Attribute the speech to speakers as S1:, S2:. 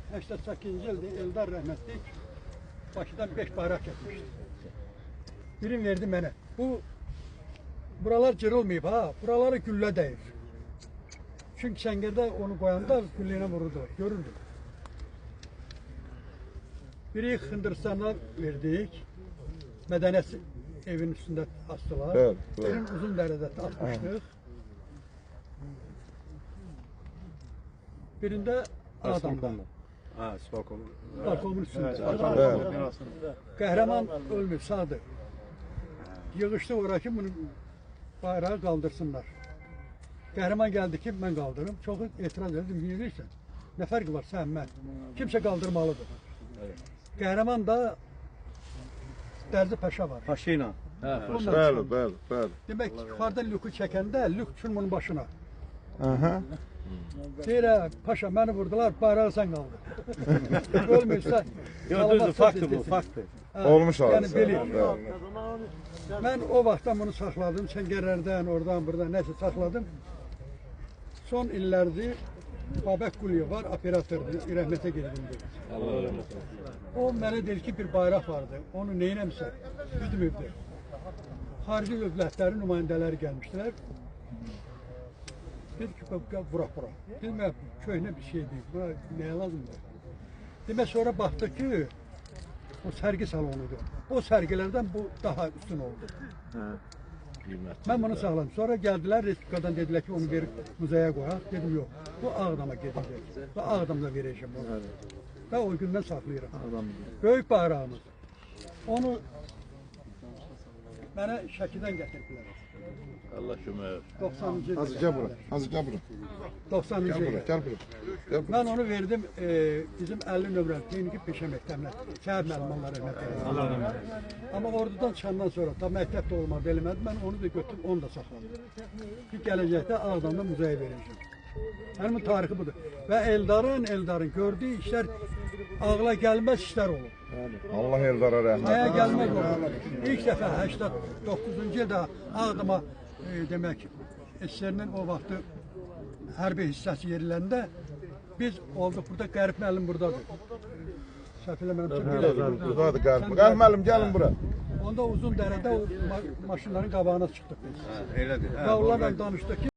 S1: 88-ci ildə Eldar rəhmətlik Bakıdan 5 bayraq gətirmişdi. Birini verdi mənə. Buralar cırılmayıb ha, buraları güllə dəyir. Çünki Səngərdə onu qoyanda güllə ilə vururdu, görürdü. Biri Hındıristan'a verdik, mədəniyyət evinin üstündə astılar. Birini Uzundərədə atmışdıq. Birində Ağdamda. Sparkomun üstündə. Qəhrəman ölmüb, sağdır. Yığışdı ora ki, bunu bayrağı qaldırsınlar. Qəhrəman gəldi ki, mən qaldırım. Çoxu etiraz edirdim, yürürsən. Nə fərqi var, sən, mən. Kimsə qaldırmalıdır. Qəhrəman da Dərzi Paşa var.
S2: Paşa ilə.
S3: Bəli.
S1: Demək ki, yuxarıdan lükü çəkəndə, lük üçün bunun başına. Deyir, Paşa, məni vurdular, bayrağı sən qaldır. Ölmürsə,
S2: Gördünüz, faktır bu, faktır.
S3: Olmuş abi.
S1: Yəni, belə. Mən o vaxtdan bunu saxladım, Səngərlərdən, oradan, buradan, nəsə saxladım. Son illərdir Babək Quliyev var, operatordur, rəhmətə gedim dedi. O mənə dedi ki, bir bayraq vardı, onu neynəmsə, üdmübdü. Xarici dövlətlərin nümayəndələri gəlmişdilər. Dedi ki, vuraq. Dedim, köhnə bir şey deyil, buna nəyə lazımdır? Demək, sonra baxdı ki, o sərgi salonudur. O sərgilərdən bu daha üstün oldu. Mən bunu sağladım. Sonra gəldilər, Respublikadan dedilər ki, onu verib müzəyə qoyaq. Dedim, yox, bu Ağdama gedəcək. Və Ağdamda verəcəm onu. Və o gündən saxlayıram. Böyük bayrağımız. Onu mənə Şəkidən gətirdilər.
S2: Allah kömək.
S1: 90-cı ildə.
S3: Gel bura.
S1: 90-cı ildə.
S3: Gel bura.
S1: Mən onu verdim bizim 50 nömrəli texniki peşə məktəbinə, şəhər müəllimanları məktəbinə. Amma ordudan çıxandan sonra, da məktəbdə olmadı, eləmədi, mən onu da götürüb, onu da saxladım. Ki, gələcəkdə Ağdamda müzəyə verəcəm. Mənim tarixi budur. Və Eldarın gördüyü işlər ağla gəlməz işlər olur.
S3: Allah Eldar'a rəhmət.
S1: Nəyə gəlməz olur. İlk dəfə 89-cu ildə Ağdama demək, SSR-nin o vaxtı hərbi hissəsi yeriləndə biz olduq burada, Qərib müəllim buradadır. Səhv eləmirəmsə belədir.
S3: Buradadır Qərib müəllim, gəlin bura.
S1: Onda Uzundərədə o maşınların qabağına çıxdıq biz.
S2: Elədir.
S1: Və onlarla danışdıq ki,